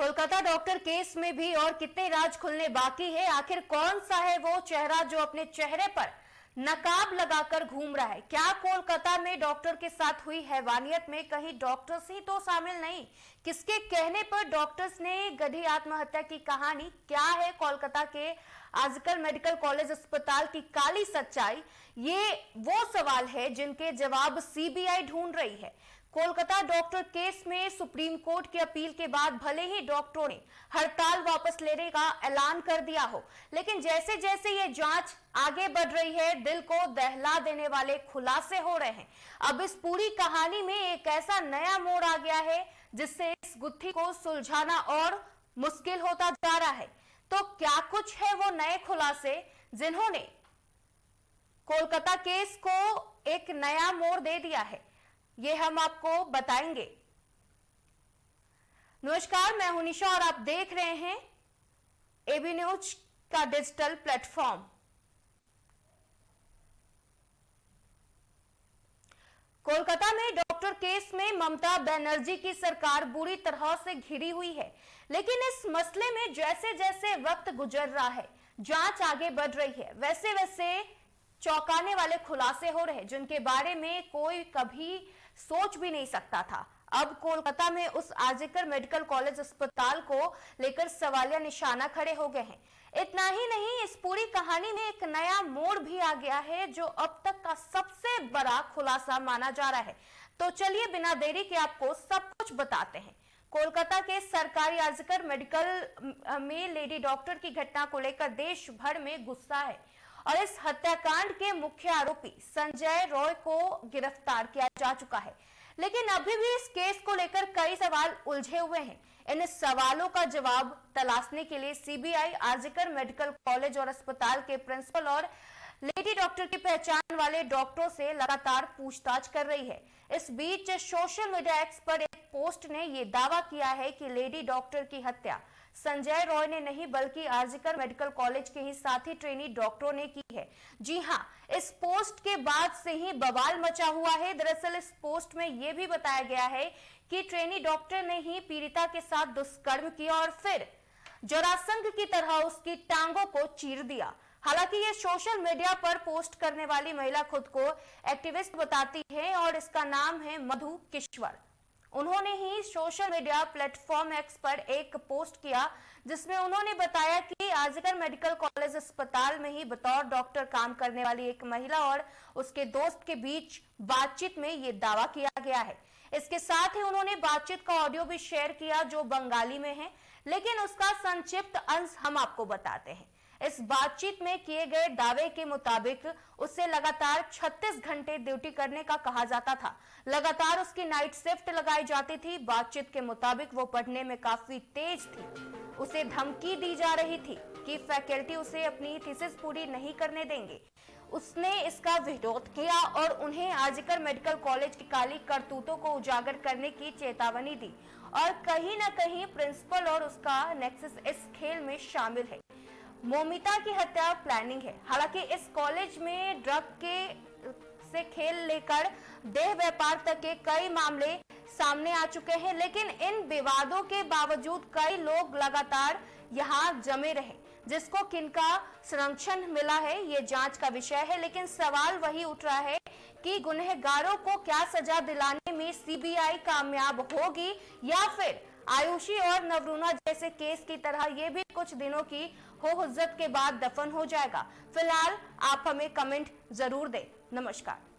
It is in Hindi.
कोलकाता डॉक्टर केस में भी और कितने राज खुलने बाकी है। आखिर कौन सा है वो चेहरा जो अपने चेहरे पर नकाब लगाकर घूम रहा है? क्या कोलकाता में डॉक्टर के साथ हुई हैवानियत में कहीं डॉक्टर्स ही तो शामिल नहीं? किसके कहने पर डॉक्टर्स ने गढ़ी आत्महत्या की कहानी? क्या है कोलकाता के आजकल मेडिकल कॉलेज अस्पताल की काली सच्चाई? ये वो सवाल है जिनके जवाब सीबीआई ढूंढ रही है। कोलकाता डॉक्टर केस में सुप्रीम कोर्ट की अपील के बाद भले ही डॉक्टरों ने हड़ताल वापस लेने का ऐलान कर दिया हो, लेकिन जैसे जैसे ये जांच आगे बढ़ रही है, दिल को दहला देने वाले खुलासे हो रहे हैं। अब इस पूरी कहानी में एक ऐसा नया मोड़ आ गया है जिससे इस गुत्थी को सुलझाना और मुश्किल होता जा रहा है। तो क्या कुछ है वो नए खुलासे जिन्होंने कोलकाता केस को एक नया मोड़ दे दिया है, ये हम आपको बताएंगे। नमस्कार, मैं हूं निशा और आप देख रहे हैं एबी न्यूज का डिजिटल प्लेटफॉर्म। कोलकाता में डॉक्टर केस में ममता बनर्जी की सरकार बुरी तरह से घिरी हुई है, लेकिन इस मसले में जैसे जैसे वक्त गुजर रहा है, जांच आगे बढ़ रही है, वैसे वैसे चौंकाने वाले खुलासे हो रहे हैं जिनके बारे में कोई कभी सोच भी नहीं सकता था। अब कोलकाता में उस आरजीकर मेडिकल कॉलेज अस्पताल को लेकर सवालिया निशाना खड़े हो गए हैं। इतना ही नहीं, इस पूरी कहानी में एक नया मोड़ भी आ गया है जो अब तक का सबसे बड़ा खुलासा माना जा रहा है। तो चलिए बिना देरी के आपको सब कुछ बताते हैं। कोलकाता के सरकारी आरजीकर मेडिकल में लेडी डॉक्टर की घटना को लेकर देश भर में गुस्सा है और इस हत्याकांड के मुख्य आरोपी संजय रॉय को गिरफ्तार किया जा चुका है, लेकिन अभी भी इस केस को लेकर कई सवाल उलझे हुए हैं। इन सवालों का जवाब तलाशने के लिए सीबीआई आरजीकर मेडिकल कॉलेज और अस्पताल के प्रिंसिपल और लेडी डॉक्टर की पहचान वाले डॉक्टरों से लगातार पूछताछ कर रही है। इस बीच सोशल मीडिया एक्स पर एक पोस्ट ने यह दावा किया है कि लेडी डॉक्टर की हत्या संजय रॉय ने नहीं बल्कि आरजीकर मेडिकल कॉलेज के ही साथी ट्रेनी डॉक्टरों ने की है। जी हां, इस पोस्ट के बाद से ही बवाल मचा हुआ है। दरअसल इस पोस्ट में यह भी बताया गया है कि ट्रेनी डॉक्टर ने ही पीड़िता के साथ दुष्कर्म किया और फिर जरासंध की तरह उसकी टांगों को चीर दिया। हालांकि ये सोशल मीडिया पर पोस्ट करने वाली महिला खुद को एक्टिविस्ट बताती है और इसका नाम है मधु किश्वर। उन्होंने ही सोशल मीडिया प्लेटफॉर्म एक्स पर एक पोस्ट किया जिसमें उन्होंने बताया कि आरजीकर मेडिकल कॉलेज अस्पताल में ही बतौर डॉक्टर काम करने वाली एक महिला और उसके दोस्त के बीच बातचीत में ये दावा किया गया है। इसके साथ ही उन्होंने बातचीत का ऑडियो भी शेयर किया जो बंगाली में है, लेकिन उसका संक्षिप्त अंश हम आपको बताते हैं। इस बातचीत में किए गए दावे के मुताबिक उसे लगातार 36 घंटे ड्यूटी करने का कहा जाता था। लगातार उसकी नाइट शिफ्ट लगाई जाती थी। बातचीत के मुताबिक वो पढ़ने में काफी तेज थी। उसे धमकी दी जा रही थी कि फैकल्टी उसे अपनी थीसिस पूरी नहीं करने देंगे। उसने इसका विरोध किया और उन्हें आरजीकर मेडिकल कॉलेज की काली करतूतों को उजागर करने की चेतावनी दी और कहीं ना कहीं प्रिंसिपल और उसका नेक्सस इस खेल में शामिल है। मोमिता की हत्या प्लानिंग है। हालांकि इस कॉलेज में ड्रग के से खेल लेकर देह व्यापार तक के कई मामले सामने आ चुके हैं, लेकिन इन विवादों के बावजूद कई लोग लगातार यहां जमे रहे। जिसको किनका संरक्षण मिला है ये जांच का विषय है, लेकिन सवाल वही उठ रहा है कि गुनहगारों को क्या सजा दिलाने में सीबीआई कामयाब होगी या फिर आयुषी और नवरूना जैसे केस की तरह ये भी कुछ दिनों की हो हुज्जत के बाद दफन हो जाएगा। फिलहाल आप हमें कमेंट जरूर दें। नमस्कार।